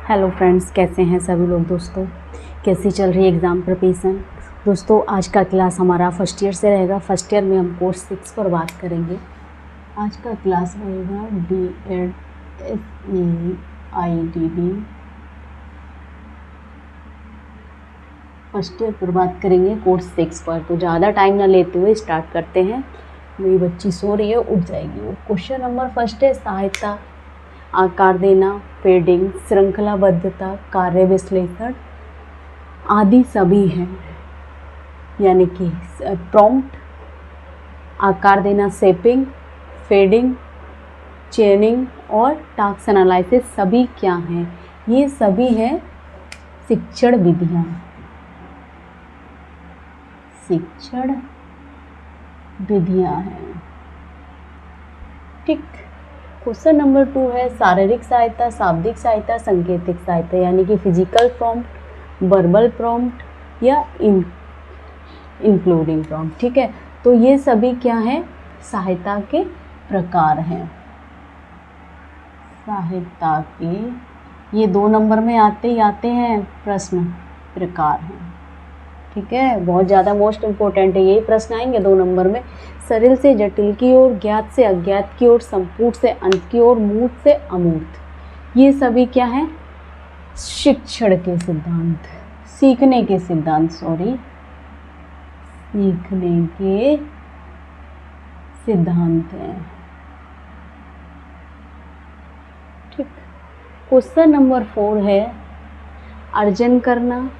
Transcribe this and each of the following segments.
Hello friends, कैसे हैं सभी लोग। दोस्तों, कैसी चल रही है एग्ज़ाम प्रिपरेशन। दोस्तों, आज का क्लास हमारा फर्स्ट ईयर से रहेगा। फर्स्ट ईयर में हम कोर्स 6 पर बात करेंगे। आज का क्लास रहेगा DED फर्स्ट ईयर पर बात करेंगे कोर्स 6 पर। तो ज़्यादा टाइम ना लेते हुए स्टार्ट करते हैं। मेरी बच्ची सो रही है, उठ जाएगी वो। क्वेश्चन नंबर फर्स्ट है सहायता, आकार देना, फेडिंग, श्रृंखलाबद्धता, कार्य विश्लेषण आदि सभी हैं। यानी कि प्रॉम्प्ट, आकार देना शेपिंग, फेडिंग, चेनिंग और टास्क एनालिसिस सभी क्या हैं? ये सभी हैं शिक्षण विधियाँ। शिक्षण विधियाँ हैं, ठीक। क्वेश्चन नंबर 2 है शारीरिक सहायता, शाब्दिक सहायता, सांकेतिक सहायता, यानी कि फिजिकल प्रॉम्प्ट, वर्बल प्रॉम्प्ट या इंक्लूडिंग प्रॉम्प्ट, ठीक है। तो ये सभी क्या हैं? सहायता के प्रकार हैं। सहायता के ये 2 नंबर में आते ही आते हैं प्रश्न प्रकार हैं, ठीक है। बहुत ज़्यादा मोस्ट इम्पोर्टेंट है, यही प्रश्न आएंगे 2 नंबर में। सरल से जटिल की ओर, ज्ञात से अज्ञात की ओर, संपूर्ण से अंत की ओर, मूर्त से अमूर्त, ये सभी क्या हैं? शिक्षण के सिद्धांत, सीखने के सिद्धांत, सीखने के सिद्धांत हैं, ठीक। क्वेश्चन नंबर 4 है अर्जन करना,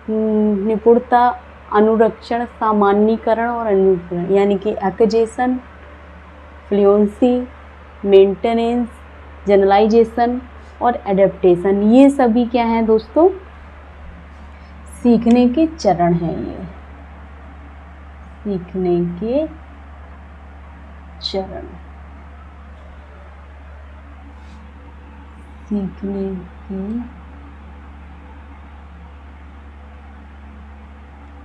निपुणता, अनुरक्षण, सामान्यीकरण और अनुकरण, यानी कि एक्विजिशन, फ्लुएंसी, मेंटेनेंस, जनरलाइजेशन और एडेप्टेशन, ये सभी क्या हैं दोस्तों? सीखने के चरण हैं। ये सीखने के चरण, सीखने के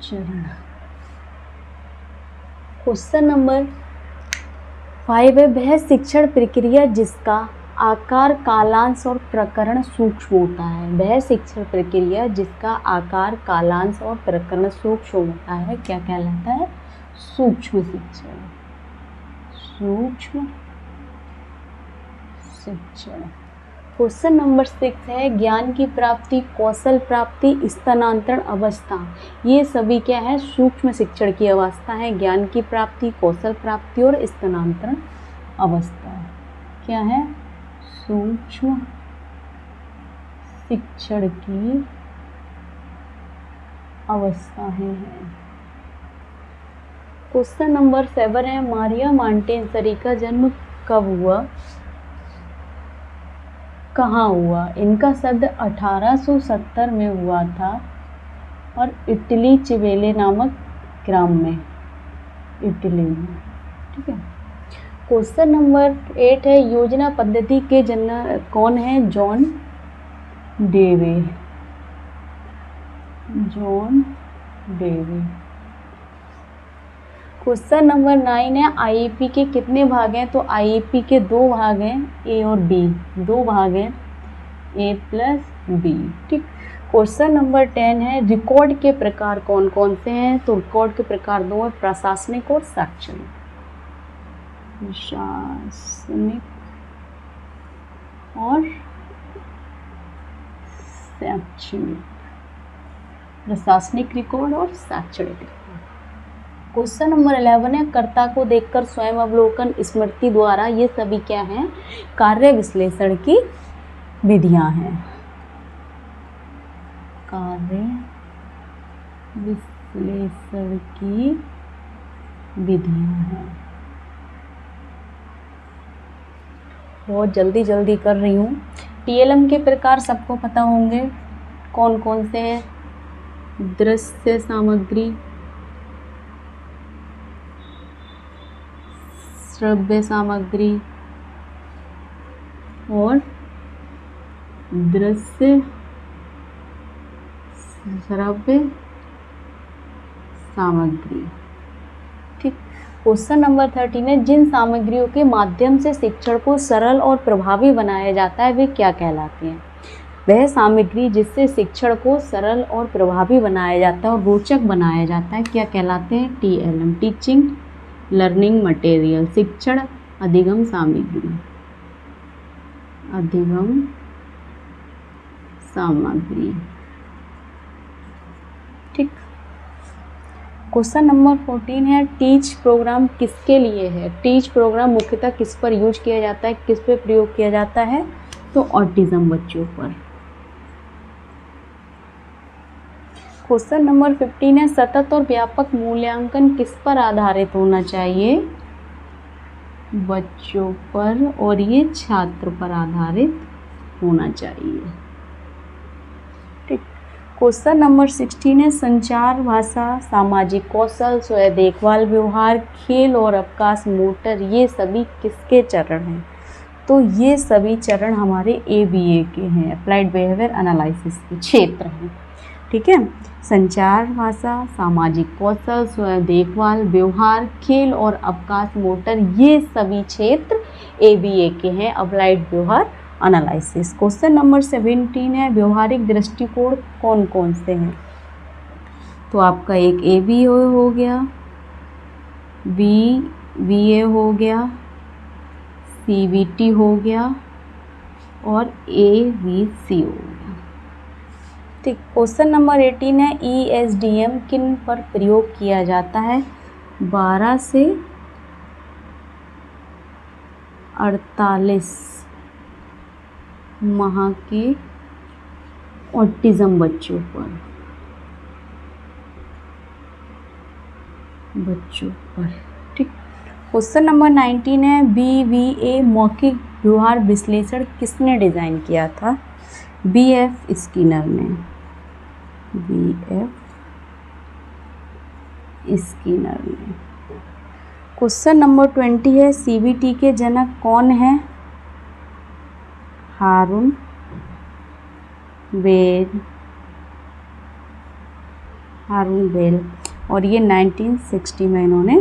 चरण। क्वेश्चन नंबर 5 है वह शिक्षण प्रक्रिया जिसका आकार, कालांश और प्रकरण सूक्ष्म होता है। वह शिक्षण प्रक्रिया जिसका आकार, कालांश और प्रकरण सूक्ष्म होता है क्या कहलाता है? सूक्ष्म शिक्षण। सूक्ष्म शिक्षण। क्वेश्चन नंबर 6 है ज्ञान की प्राप्ति, कौशल प्राप्ति, स्थानांतरण अवस्था, ये सभी क्या है? सूक्ष्म शिक्षण की अवस्था है। ज्ञान की प्राप्ति, कौशल प्राप्ति और स्थानांतरण अवस्था क्या है? सूक्ष्म शिक्षण की अवस्था है। क्वेश्चन नंबर 7 है मारिया मॉन्टेसरी का जन्म कब हुआ, कहाँ हुआ? इनका सद 1870 में हुआ था और इटली चिवेले नामक ग्राम में, इटली में, ठीक है। क्वेश्चन नंबर 8 है योजना पद्धति के जनक कौन है? जॉन डेवे। जॉन डेवे। क्वेश्चन नंबर 9 है आईईपी के कितने भाग हैं? तो आईईपी के 2 भाग हैं, ए और बी, 2 भाग हैं, ए प्लस बी, ठीक। क्वेश्चन नंबर 10 है रिकॉर्ड के प्रकार कौन कौन से हैं? तो रिकॉर्ड के प्रकार 2 है, प्रशासनिक और शैक्षणिक। प्रशासनिक और शैक्षणिक, प्रशासनिक रिकॉर्ड और शैक्षणिक रिकॉर्ड। क्वेश्चन नंबर 11 है कर्ता को देखकर स्वयं अवलोकन, स्मृति द्वारा, ये सभी क्या हैं? कार्य विश्लेषण की विधियां हैं। कार्य विश्लेषण की विधियां हैं। बहुत जल्दी जल्दी कर रही हूँ। टीएलएम के प्रकार सबको पता होंगे, कौन कौन से हैं? दृश्य सामग्री, श्रव्य सामग्री और दृश्य श्रव्य सामग्री, ठीक। क्वेश्चन नंबर 13 है जिन सामग्रियों के माध्यम से शिक्षण को सरल और प्रभावी बनाया जाता है वे क्या कहलाते हैं? वह सामग्री जिससे शिक्षण को सरल और प्रभावी बनाया जाता है और रोचक बनाया जाता है क्या कहलाते हैं? TLM, टीचिंग लर्निंग मटेरियल, शिक्षण अधिगम सामग्री, अधिगम सामग्री। ठीक। क्वेश्चन नंबर 14 है टीच प्रोग्राम किसके लिए है? टीच प्रोग्राम मुख्यतः किस पर यूज किया जाता है, किस पे प्रयोग किया जाता है? तो ऑटिज्म बच्चों पर। क्वेश्चन नंबर 15 है सतत और व्यापक मूल्यांकन किस पर आधारित होना चाहिए? बच्चों पर और ये छात्र पर आधारित होना चाहिए। ठीक। क्वेश्चन नंबर 16 है संचार, भाषा, सामाजिक कौशल, स्वयं देखभाल, व्यवहार, खेल और अवकाश, मोटर, ये सभी किसके चरण हैं? तो ये सभी चरण हमारे ABA के हैं, अप्लाइड बिहेवियर एनालिसिस के क्षेत्र हैं। ठीक है। संचार, भाषा, सामाजिक कौशल, स्वयं देखभाल, व्यवहार, खेल और अवकाश, मोटर, ये सभी क्षेत्र ABA के हैं, अप्लाइड व्यवहार एनालिसिस। क्वेश्चन नंबर 17 है व्यवहारिक दृष्टिकोण कौन कौन से हैं? तो आपका एक ABA हो गया, BA हो गया, CBT हो गया और ABC हो गया। ठीक। क्वेश्चन नंबर 18 है ESDM किन पर प्रयोग किया जाता है? 12 से 48 माह के ऑटिज्म बच्चों पर, ठीक। क्वेश्चन नंबर 19 है BVA मौखिक व्यवहार विश्लेषण किसने डिज़ाइन किया था? BF स्किनर ने, BF स्किनर ने। क्वेश्चन नंबर 20 है CBT के जनक कौन है? हारून बेल और ये 1960 में इन्होंने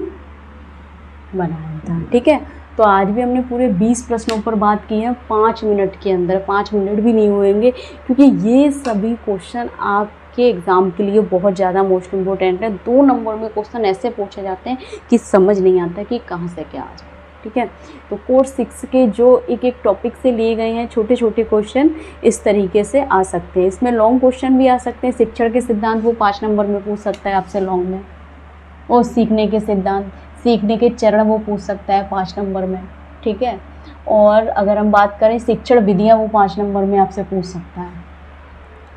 बनाया था। ठीक है। तो आज भी हमने पूरे 20 प्रश्नों पर बात की है 5 मिनट के अंदर, 5 मिनट भी नहीं होंगे क्योंकि ये सभी क्वेश्चन आपके एग्ज़ाम के लिए बहुत ज़्यादा मोस्ट इम्पोर्टेंट है। 2 नंबर में क्वेश्चन ऐसे पूछे जाते हैं कि समझ नहीं आता कि कहाँ से क्या आ जाए। ठीक है। तो कोर्स 6 के जो एक एक टॉपिक से लिए गए हैं छोटे छोटे क्वेश्चन इस तरीके से आ सकते हैं। इसमें लॉन्ग क्वेश्चन भी आ सकते हैं। शिक्षण के सिद्धांत वो 5 नंबर में पूछ सकता है आपसे लॉन्ग में, और सीखने के सिद्धांत, सीखने के चरण वो पूछ सकता है 5 नंबर में। ठीक है। और अगर हम बात करें शिक्षण विधियाँ वो 5 नंबर में आपसे पूछ सकता है।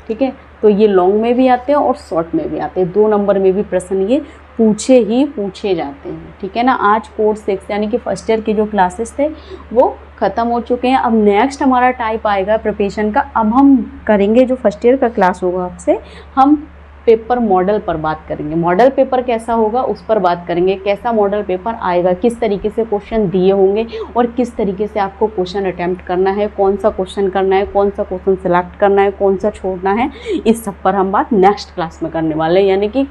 ठीक है। तो ये लॉन्ग में भी आते हैं और शॉर्ट में भी आते हैं, 2 नंबर में भी प्रश्न ये पूछे जाते हैं। ठीक है ना। आज कोर्स 6 यानी कि फर्स्ट ईयर के जो क्लासेस थे वो ख़त्म हो चुके हैं। अब नेक्स्ट हमारा टाइप आएगा प्रिपरेशन का। अब हम करेंगे जो फर्स्ट ईयर का क्लास होगा आपसे, हम पेपर मॉडल पर बात करेंगे। मॉडल पेपर कैसा होगा उस पर बात करेंगे, कैसा मॉडल पेपर आएगा, किस तरीके से क्वेश्चन दिए होंगे और किस तरीके से आपको क्वेश्चन अटेम्प्ट करना है, कौन सा क्वेश्चन करना है, कौन सा क्वेश्चन सिलेक्ट करना है, कौन सा छोड़ना है, इस सब पर हम बात नेक्स्ट क्लास में करने वाले हैं। यानी कि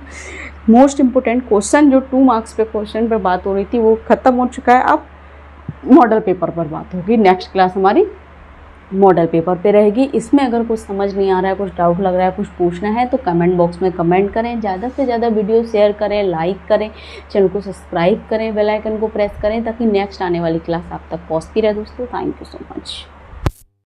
मोस्ट इम्पोर्टेंट क्वेश्चन जो 2 मार्क्स पे क्वेश्चन पर बात हो रही थी वो ख़त्म हो चुका है। अब मॉडल पेपर पर बात होगी। नेक्स्ट क्लास हमारी मॉडल पेपर पे रहेगी। इसमें अगर कुछ समझ नहीं आ रहा है, कुछ डाउट लग रहा है, कुछ पूछना है तो कमेंट बॉक्स में कमेंट करें। ज़्यादा से ज़्यादा वीडियो शेयर करें, लाइक करें, चैनल को सब्सक्राइब करें, बेल आइकन को प्रेस करें ताकि नेक्स्ट आने वाली क्लास आप तक पहुँचती रहे दोस्तों। Thank you so much.